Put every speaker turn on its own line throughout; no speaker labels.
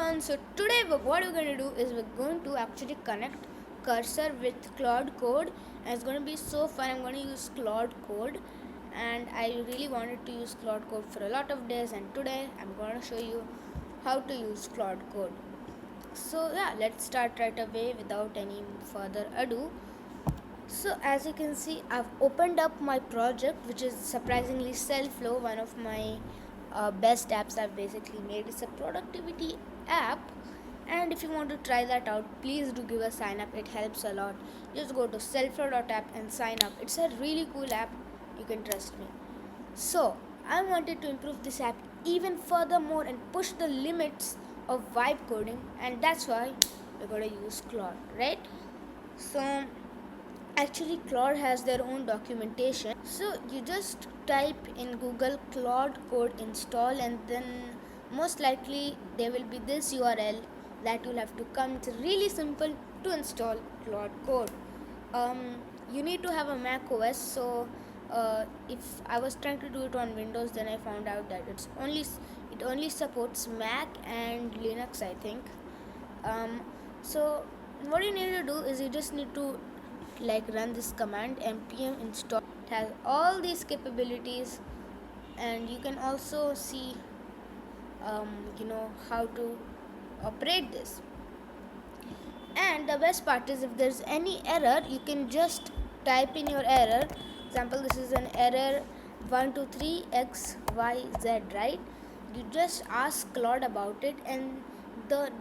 everyone. So today what we're going to do is we're going to actually connect cursor with Claude Code, and it's going to be so fun. I'm going to use Claude Code, and I really wanted to use Claude Code for a lot of days, and today I'm going to show you how to use Claude Code. So yeah, let's start right away without any further ado. So as you can see, I've opened up my project, which is surprisingly Self-Flow, one of my best apps I've basically made. It's a productivity app, and if you want to try that out, please do give a sign up. It helps a lot. Just go to selfflow.app and sign up. It's a really cool app. You can trust me. So I wanted to improve this app even furthermore and push the limits of vibe coding, and that's why we're going to use Claude, right? So actually, Claude has their own documentation. So you just type in Google Claude Code install, and then most likely there will be this URL that you'll have to come. It's really simple to install Claude Code. You need to have a Mac OS. So if I was trying to do it on Windows, then I found out that it only supports Mac and Linux, I think. So what you need to do is you just need to run this command npm install. It has all these capabilities, and you can also see how to operate this. And the best part is, if there's any error, you can just type in your error. Example, this is an error 123xyz, right? You just ask Claude about it, and the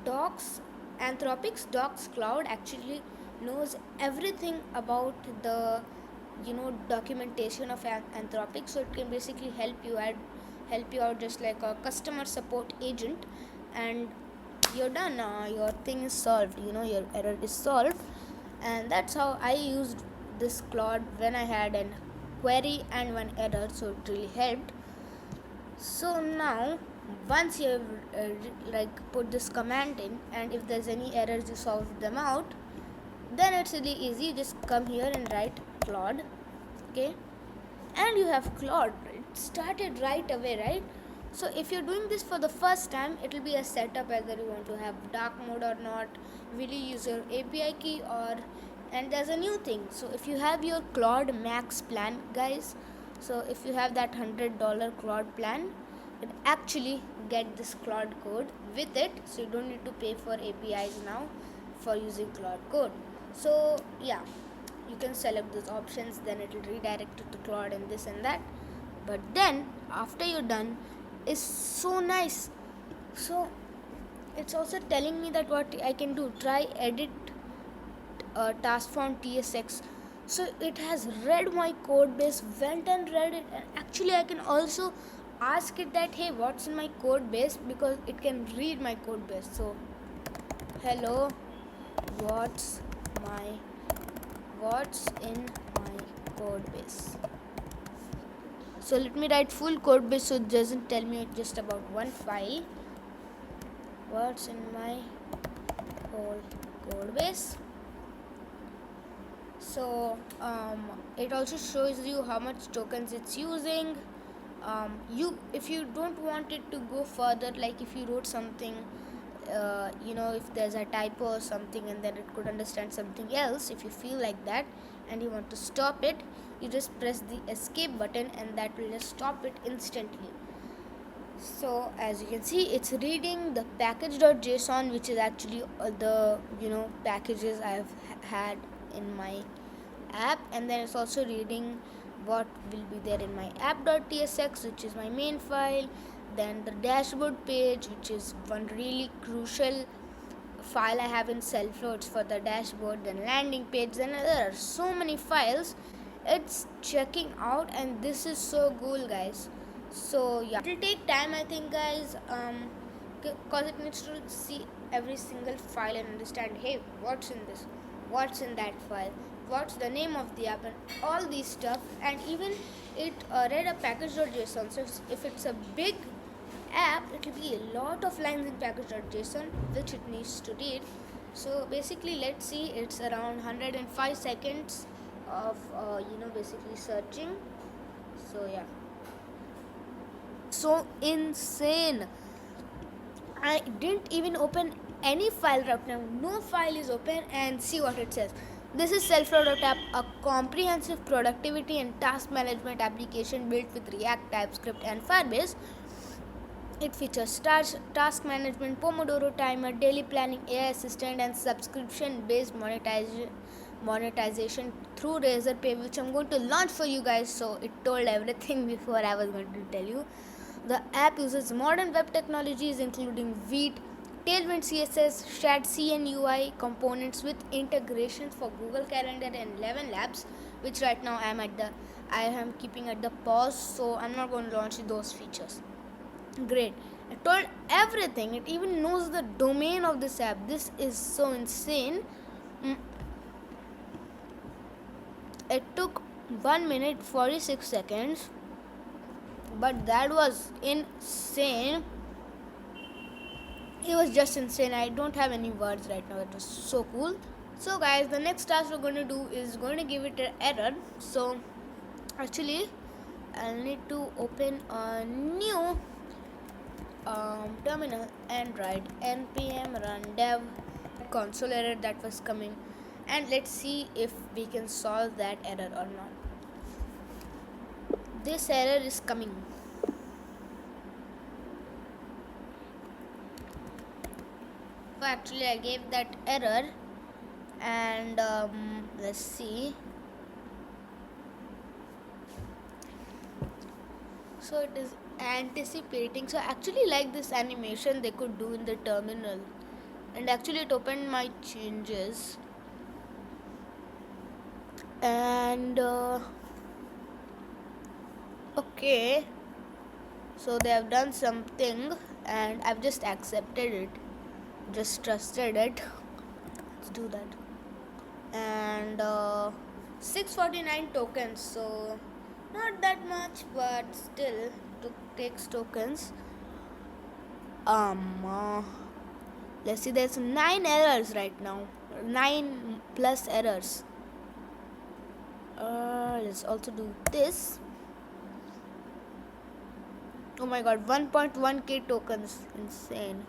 Anthropic's docs Claude actually knows everything about the documentation of Anthropic, so it can basically help you out just like a customer support agent, and you're done. Your thing is solved. Your error is solved, and that's how I used this Claude when I had an query and one error, so it really helped. So now once you have put this command in, and if there's any errors, you solve them out, then it's really easy. You just come here and write Claude, okay, and you have Claude. It started right away, right? So if you're doing this for the first time, it will be a setup whether you want to have dark mode or not, will you use your API key, or and there's a new thing. So if you have your Claude Max plan, guys, so if you have that $100 Claude plan, you can actually get this Claude Code with it, so you don't need to pay for APIs now for using Claude Code. So yeah, you can select those options, then it will redirect you to Claude and this and that. But then after you're done, is so nice. So it's also telling me that what I can do, try edit task from tsx. So it has read my code base, went and read it, and actually I can also ask it that, hey, what's in my code base, because it can read my code base. So hello, what's in my code base. So let me write full code base, so it doesn't tell me just about one file. What's in my whole code base. So it also shows you how much tokens it's using. If you don't want it to go further, like if you wrote something, if there's a typo or something, and then it could understand something else, if you feel like that and you want to stop it, you just press the escape button, and that will just stop it instantly. So as you can see, it's reading the package.json, which is actually the packages I've had in my app, and then it's also reading what will be there in my app.tsx, which is my main file, then the dashboard page, which is one really crucial file I have in Self-Flow. It's for the dashboard, then landing page, then there are so many files it's checking out, and this is so cool, guys. So yeah, it will take time, I think, guys, because it needs to see every single file and understand, hey, what's in this, what's in that file, what's the name of the app, and all these stuff. And even it read a package.json, so if it's a big app, it will be a lot of lines in package.json which it needs to read. So basically, let's see, it's around 105 seconds of basically searching. So yeah, so insane. I didn't even open any file right now. No file is open, and see what it says. This is Self-Route app, a comprehensive productivity and task management application built with React, TypeScript, and Firebase. It features task management, Pomodoro timer, daily planning, AI assistant, and subscription-based monetization through Razor Pay, which I'm going to launch for you guys. So it told everything before I was going to tell you. The app uses modern web technologies including Vite, Tailwind CSS, Shad CN UI components with integrations for Google Calendar and 11 Labs, which right now I am keeping at the pause, so I'm not going to launch those features. Great. I told everything. It even knows the domain of this app. This is so insane. It took 1 minute 46 seconds, but that was insane. It was just insane. I don't have any words right now. It was so cool. So guys, the next task we're going to do is going to give it an error. So actually I'll need to open a new terminal and write npm run dev console error that was coming, and let's see if we can solve that error or not. This error is coming. So actually I gave that error, and let's see. So it is anticipating. So I actually like this animation they could do in the terminal, and actually it opened my changes, and okay, so they have done something and I've just accepted it, just trusted it. Let's do that. And 649 tokens, so not that much, but still takes tokens. Let's see, there's 9 errors right now, 9 plus errors. Let's also do this. Oh my god, 1.1k tokens, insane.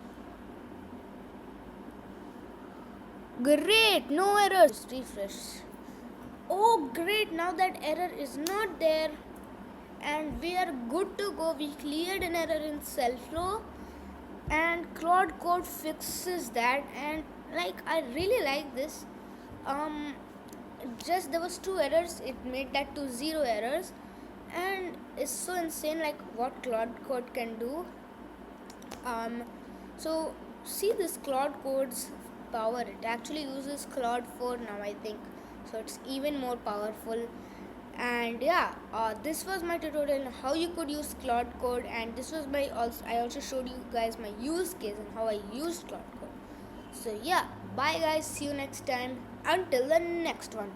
Great, no errors. Refresh. Oh great, now that error is not there, and we are good to go. We cleared an error in Self-Route, and Claude Code fixes that, and like I really like this. Just there was 2 errors, it made that to 0 errors, and it's so insane like what Claude Code can do. So see this Claude Code's power. It actually uses Claude 4 now, I think, so it's even more powerful. And yeah, this was my tutorial on how you could use Claude Code, and this was I also showed you guys my use case and how I used Claude Code. So yeah, bye guys, see you next time, until the next one.